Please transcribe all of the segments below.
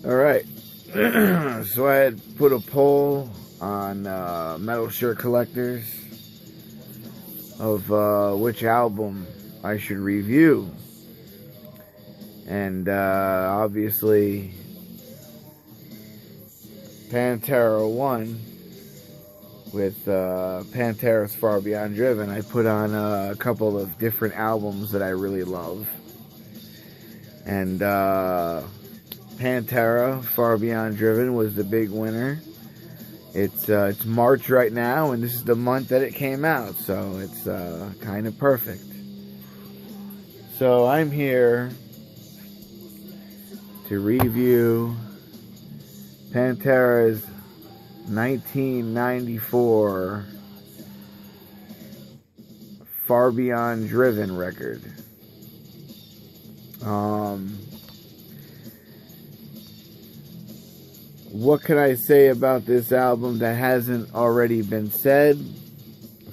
Alright, so I had put a poll on Metal Shirt Collectors of which album I should review. And obviously Pantera won with Pantera's Far Beyond Driven. I put on a couple of different albums that I really love. And Pantera, Far Beyond Driven, was the big winner. It's March right now, and this is the month that it came out, so it's kind of perfect. So I'm here to review Pantera's 1994 Far Beyond Driven record. What can I say about this album that hasn't already been said?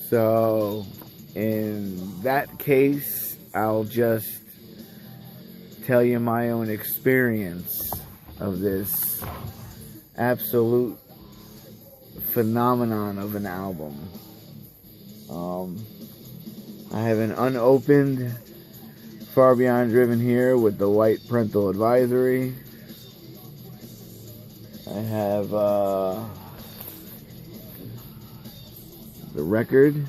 So, in that case, I'll just tell you my own experience of this absolute phenomenon of an album. I have an unopened Far Beyond Driven here with the white parental advisory. I have the record.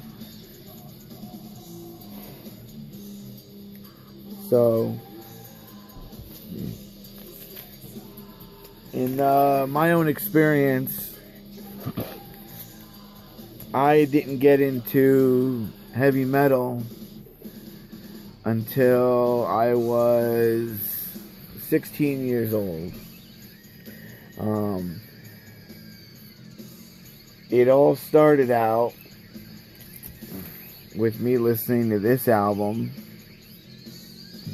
So, in my own experience, I didn't get into heavy metal until I was 16 years old. It all started out with me listening to this album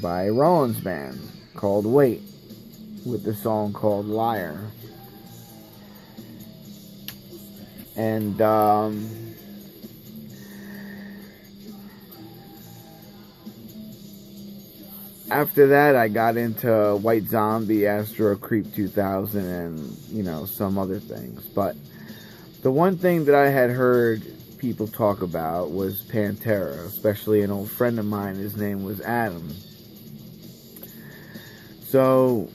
by Rollins Band called Wait, with the song called Liar. And after that, I got into White Zombie, Astro Creep 2000, and, some other things. But the one thing that I had heard people talk about was Pantera, especially an old friend of mine. His name was Adam. So,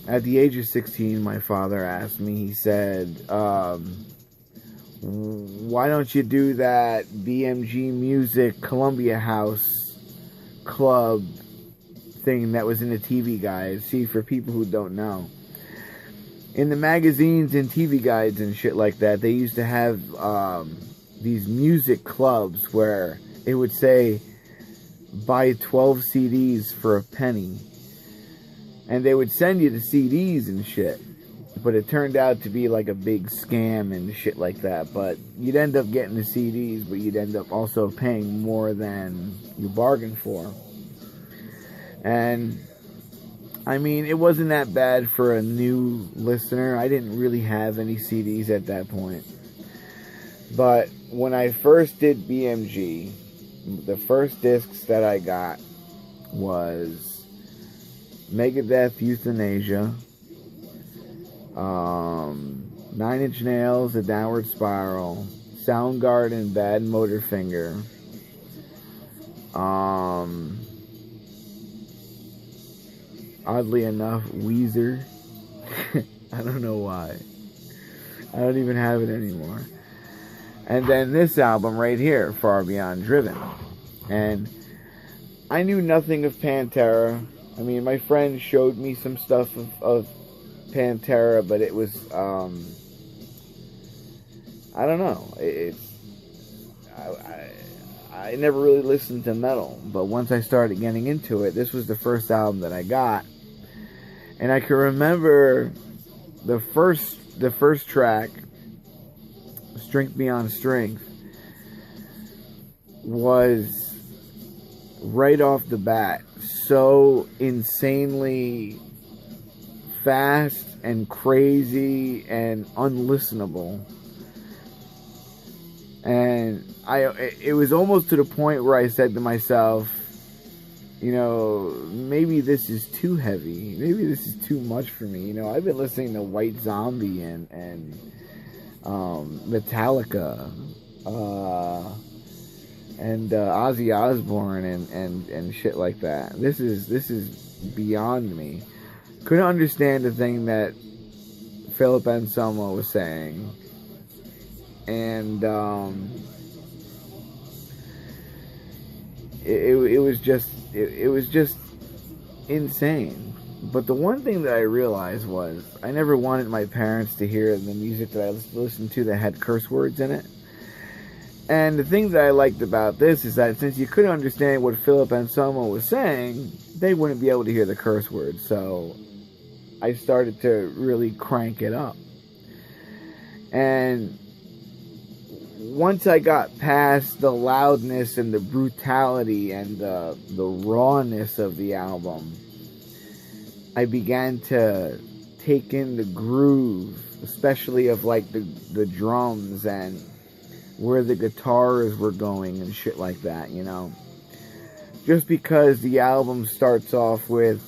at the age of 16, my father asked me, he said, why don't you do that BMG Music Columbia House Club thing that was in the TV guide? See, for people who don't know, in the magazines and TV guides and shit like that, they used to have these music clubs where it would say, buy 12 CDs for a penny. And they would send you the CDs and shit. But it turned out to be like a big scam and shit like that. But you'd end up getting the CDs, but you'd end up also paying more than you bargained for. And I mean, it wasn't that bad for a new listener. I didn't really have any CDs at that point. But when I first did BMG, the first discs that I got was Megadeth, Euthanasia, 9 Inch Nails, A Downward Spiral, Soundgarden, Bad Motorfinger, oddly enough, Weezer. I don't know why. I don't even have it anymore. And then this album right here, Far Beyond Driven. And I knew nothing of Pantera. I mean, my friend showed me some stuff of Pantera, but it was, I don't know. I never really listened to metal, but once I started getting into it, this was the first album that I got. And I can remember the first track, Strength Beyond Strength, was right off the bat so insanely fast and crazy and unlistenable. And it was almost to the point where I said to myself, you know, maybe this is too heavy. Maybe this is too much for me. You know, I've been listening to White Zombie and Metallica, and Ozzy Osbourne and shit like that. This is beyond me. Couldn't understand the thing that Philip Anselmo was saying, and it was just insane. But the one thing that I realized was I never wanted my parents to hear the music that I listened to that had curse words in it. And the thing that I liked about this is that since you couldn't understand what Philip Anselmo was saying, they wouldn't be able to hear the curse words. So I started to really crank it up. And once I got past the loudness and the brutality and the rawness of the album, I began to take in the groove, especially of like the drums and where the guitars were going and shit like that, you know. Just because the album starts off with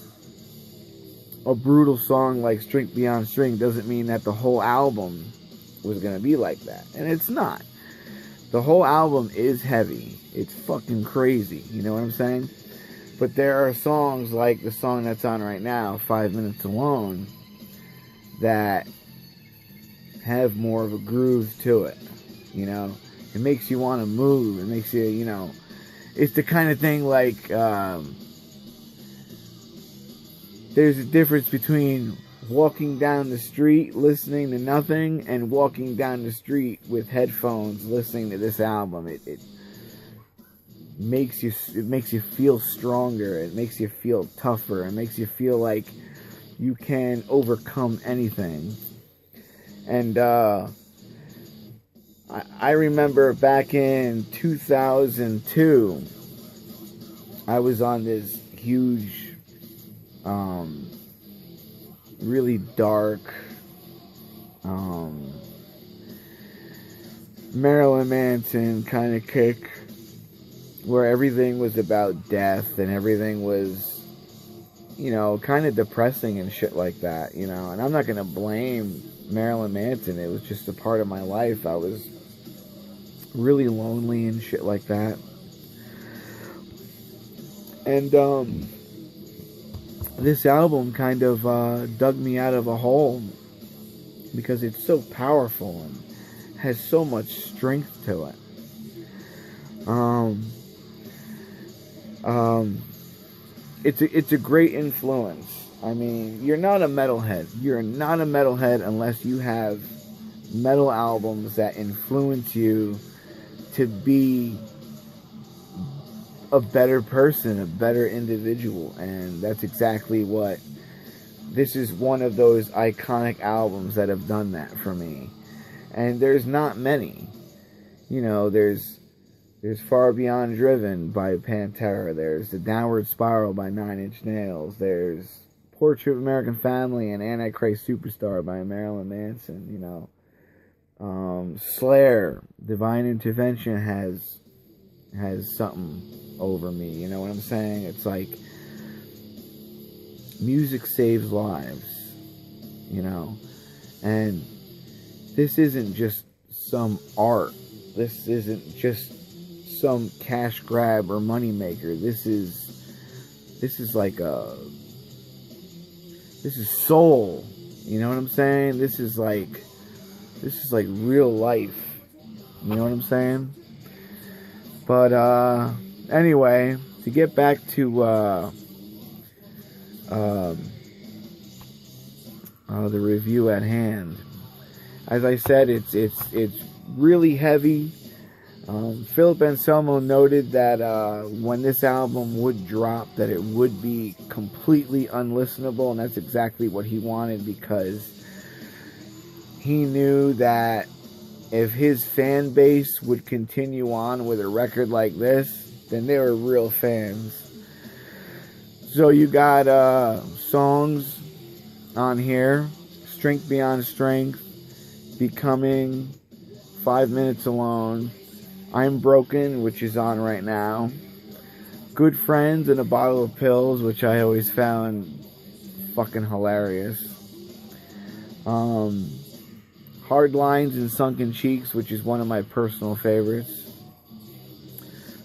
a brutal song like Strength Beyond Strength doesn't mean that the whole album was going to be like that. And it's not. The whole album is heavy. It's fucking crazy, you know what I'm saying? But there are songs like the song that's on right now, 5 Minutes Alone, that have more of a groove to it, you know? It makes you want to move. It makes you, you know, it's the kind of thing like, there's a difference between walking down the street listening to nothing and walking down the street with headphones listening to this album. It makes you feel stronger. It makes you feel tougher. It makes you feel like you can overcome anything. And I remember back in 2002, I was on this huge, really dark, Marilyn Manson kind of kick, where everything was about death and everything was, you know, kind of depressing and shit like that, you know. And I'm not going to blame Marilyn Manson. It was just a part of my life. I was really lonely and shit like that. And this album kind of dug me out of a hole because it's so powerful and has so much strength to it. It's a great influence. I mean, you're not a metalhead. You're not a metalhead unless you have metal albums that influence you to be a better person, a better individual. And that's exactly what... This is one of those iconic albums that have done that for me. And there's not many. You know, there's Far Beyond Driven by Pantera. There's The Downward Spiral by 9 Inch Nails. There's Portrait of American Family and Antichrist Superstar by Marilyn Manson, you know. Slayer, Divine Intervention has something over me, you know what I'm saying? It's like music saves lives, you know. And this isn't just some art. This isn't just some cash grab or money maker. This is soul. You know what I'm saying? This is like real life. You know what I'm saying? But anyway, to get back to the review at hand. As I said, it's really heavy. Philip Anselmo noted that when this album would drop, that it would be completely unlistenable, and that's exactly what he wanted, because he knew that if his fan base would continue on with a record like this, then they were real fans. So you got songs on here: Strength Beyond Strength, Becoming, 5 Minutes Alone, I'm Broken, which is on right now, Good Friends and a Bottle of Pills, which I always found fucking hilarious. Hard Lines and Sunken Cheeks, which is one of my personal favorites.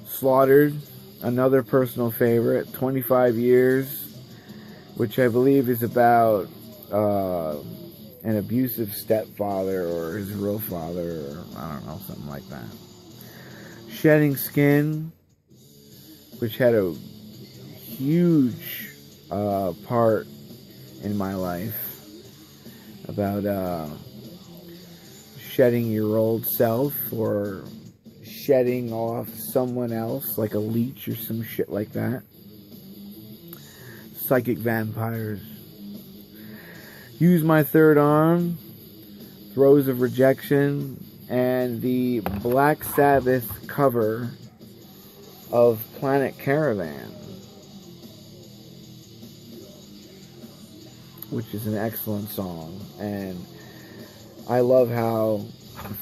Slaughtered, another personal favorite. 25 Years, which I believe is about an abusive stepfather or his real father, or I don't know, something like that. Shedding Skin, which had a huge part in my life, about shedding your old self or shedding off someone else, like a leech or some shit like that. Psychic Vampires. Use My Third Arm, Throes of Rejection, and the Black Sabbath cover of Planet Caravan, which is an excellent song. And I love how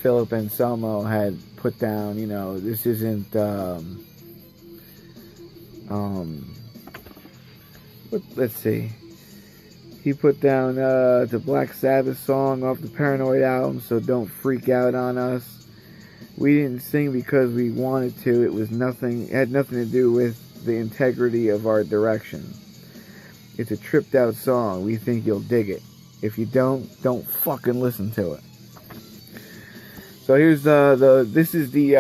Philip Anselmo had put down, you know, this isn't let's see, he put down the Black Sabbath song off the Paranoid album, So Don't Freak Out on Us. We didn't sing because we wanted to. It had nothing to do with the integrity of our direction. It's a tripped out song. We think you'll dig it. If you don't fucking listen to it. So here's this is the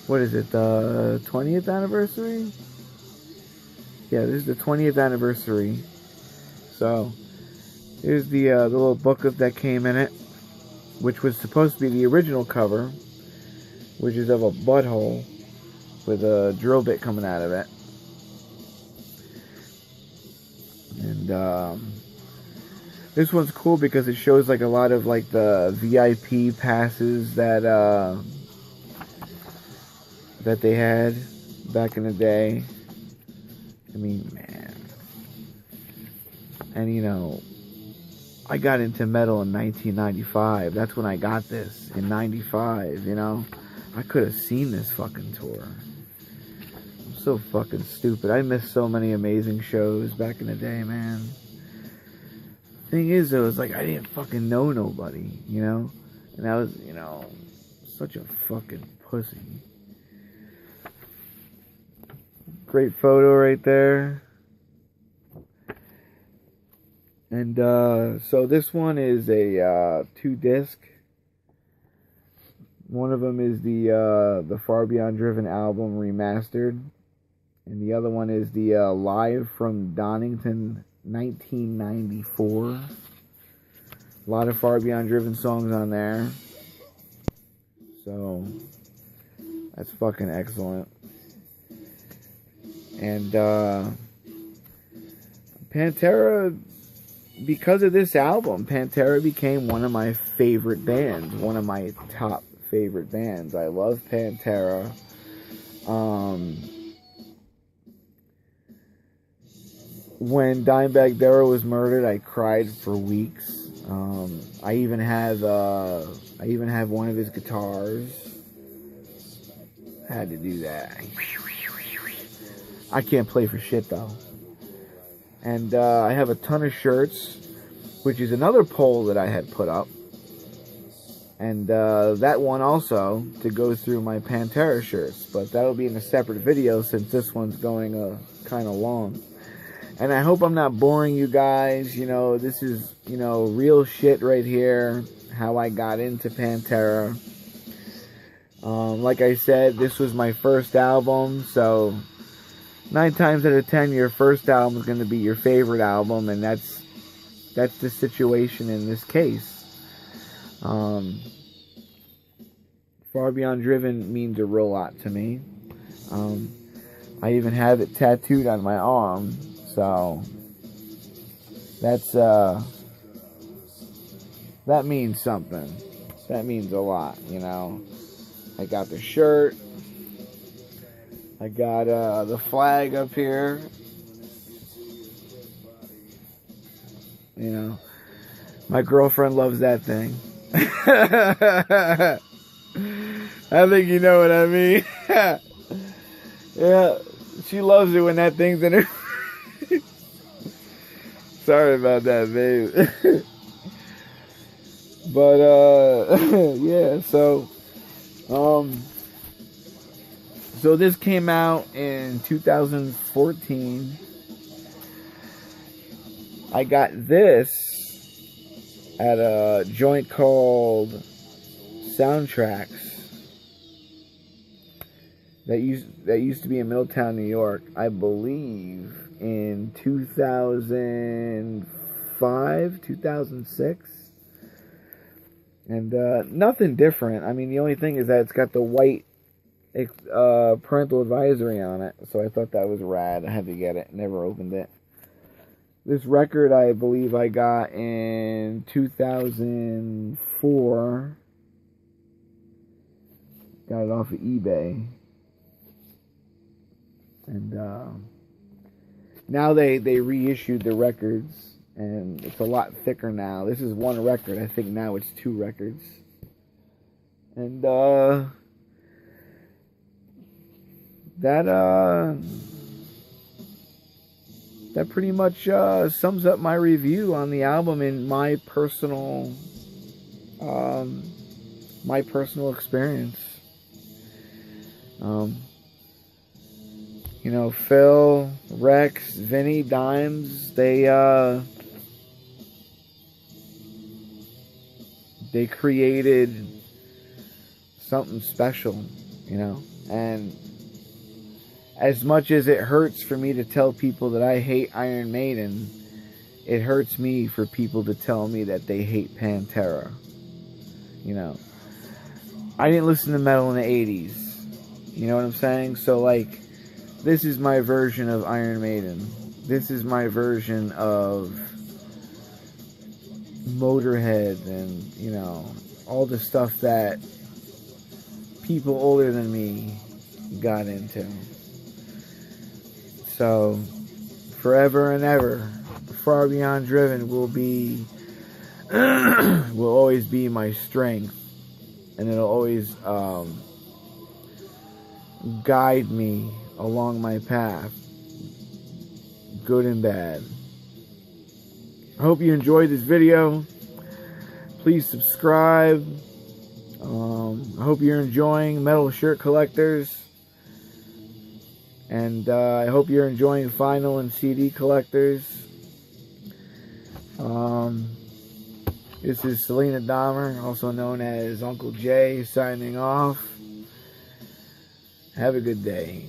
what is it, the 20th anniversary? Yeah, this is the 20th anniversary. So here's the little booklet that came in it, which was supposed to be the original cover, which is of a butthole with a drill bit coming out of it. And this one's cool because it shows like a lot of like the VIP passes that that they had back in the day. I mean, man. And you know, I got into metal in 1995. That's when I got this, in 95, you know. I could have seen this fucking tour. I'm so fucking stupid. I missed so many amazing shows back in the day, man. Thing is, though, it's like I didn't fucking know nobody, you know? And I was, you know, such a fucking pussy. Great photo right there. And so this one is a 2-disc. One of them is the Far Beyond Driven album remastered, and the other one is the Live from Donington 1994. A lot of Far Beyond Driven songs on there, so that's fucking excellent. And Pantera, because of this album, Pantera became one of my favorite bands, one of my top favorite bands. I love Pantera. When Dimebag Darrell was murdered, I cried for weeks. I even have one of his guitars. Had to do that. I can't play for shit though. And I have a ton of shirts, which is another poll that I had put up. And that one also to go through my Pantera shirts. But that'll be in a separate video since this one's going kind of long. And I hope I'm not boring you guys. You know, this is, you know, real shit right here. How I got into Pantera. Like I said, this was my first album. So 9 times out of 10, your first album is going to be your favorite album. And that's the situation in this case. Far Beyond Driven means a real lot to me. I even have it tattooed on my arm. So that's that means something. That means a lot, you know. I got the shirt. I got the flag up here. You know, my girlfriend loves that thing. I think you know what I mean. Yeah, she loves it when that thing's in her. Sorry about that, babe. But yeah, so this came out in 2014. I got this at a joint called Soundtracks that used to be in Middletown, New York, I believe in 2005, 2006. And nothing different. I mean, the only thing is that it's got the white parental advisory on it. So I thought that was rad. I had to get it. Never opened it. This record, I believe I got in 2004. Got it off of eBay. And now they reissued the records. And it's a lot thicker now. This is one record. I think now it's 2 records. And that pretty much sums up my review on the album in my personal experience. You know, Phil, Rex, Vinny, Dimes, they created something special, you know. And as much as it hurts for me to tell people that I hate Iron Maiden, it hurts me for people to tell me that they hate Pantera. You know, I didn't listen to metal in the 80s. You know what I'm saying? So, like, this is my version of Iron Maiden. This is my version of Motorhead and, you know, all the stuff that people older than me got into. So, forever and ever, Far Beyond Driven will always be my strength, and it'll always guide me along my path, good and bad. I hope you enjoyed this video. Please subscribe. I hope you're enjoying Metal Shirt Collectors. And I hope you're enjoying vinyl and CD collectors. This is Selena Dahmer, also known as Uncle Jay, signing off. Have a good day.